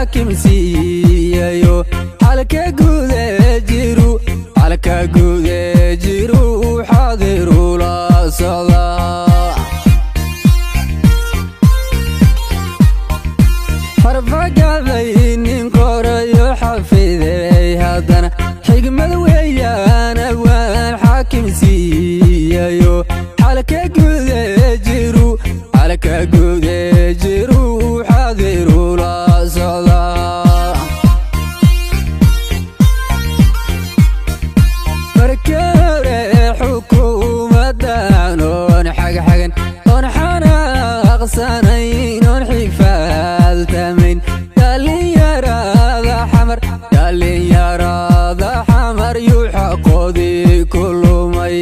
xaakim siiyayo xalka gude jiru xaadiru la socda farfagaday nin qorayo xafiday haddana xigmad weeyaan awaan xaakim siiyayo xalka gude jiru xaadiru la socda marka hore xukuumadan oon xagxagan oon xanaaqsanayn oon xifaaltamayn dhalinyarada xamar yuu xaqoodii ku lumay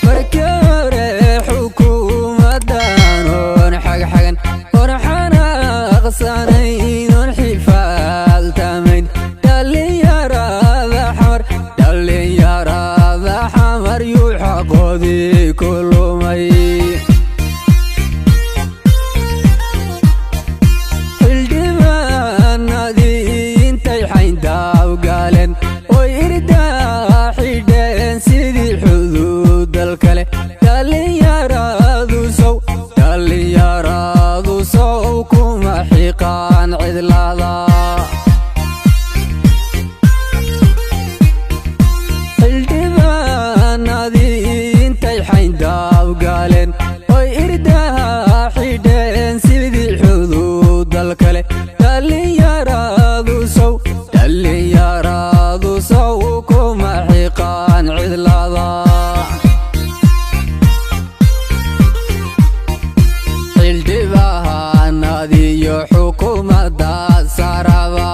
marka hore xukuumadan oon xagxagan oon xanaaqsanayn oon xifaaltamayn dhalinyarada xamar yuu xaqoodii ku lumay oy irdaa xidheen sidii xuduud dalkale dhalinyaradu sow kuma xiqaan cidlaada xildhibaanadii intay xayndaab galeen oy irdaa xidheen sidii xuduud dalkale dhalinyaradu sow kuma xiqaan cidlaada xildhibaanadiyo xukuumadda saraba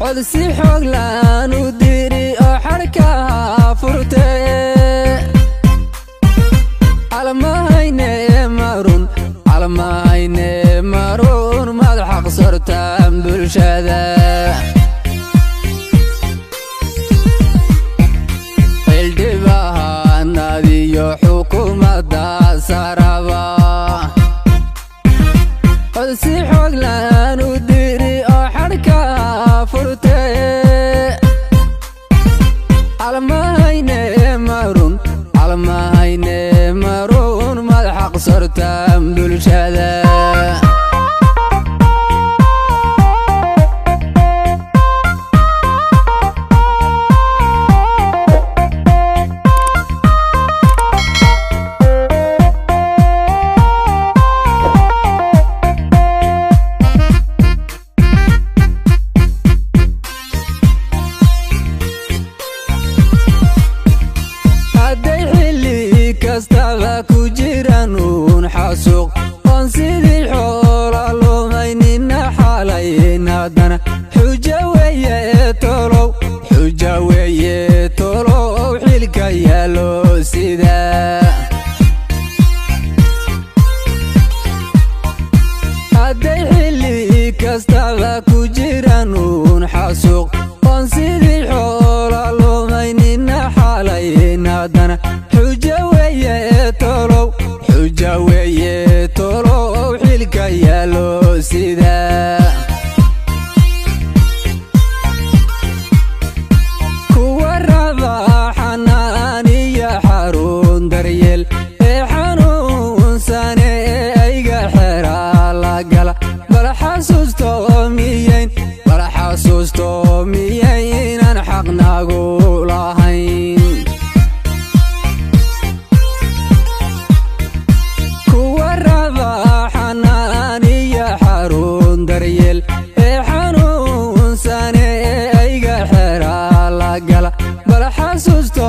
codsi xoog laan u diri oo xadhkaha furte calmahayne marun maad xaqsortaan bulshada xildhibaanadiyo xukuumadda saraba codsi xoog laan u diri oo xadhkaha furte calmahayne marun maad xaqsortaan bulshada hadday xilli kastaba ku jiran uun xasuuq oon sidii xoola lumaynina xalayn haddana xujo weeye tolow xilka yaalo sida hadday xilli kastaba ku jiran uun xasuuq oon sidii xoola lumaynina xalayn haddana xujo weeye tolow xilka yaalo sida kuwa raba xanaan iyo xarun daryeel ee xanuunsane ee ayga xeraa la gala bal xasuusto miyaynan xaqnagu lahayn kuwa raba xanaan iyo xarun daryeel ee xanuunsane ee ayga xeraa la gala bal xasuusto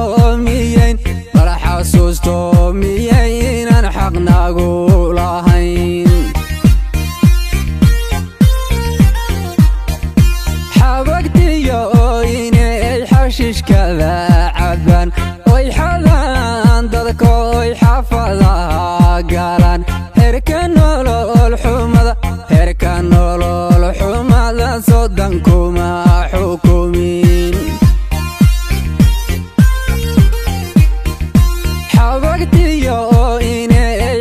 miyaynan xaqnagu lahayn xabagtiyo inay xashishkada cabaan oy xadaan dadka oy xaafadaha galaan herka nolol xumada sodan kuma xukumin xabagtiyo inay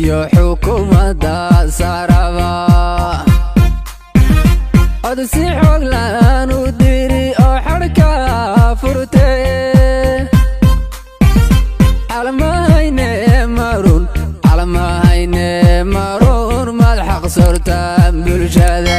iyo xukuumadda saraba cod si xoog la'aan u diri oo xadhka furtay calamahayne marun maad xaq sortaan bulshada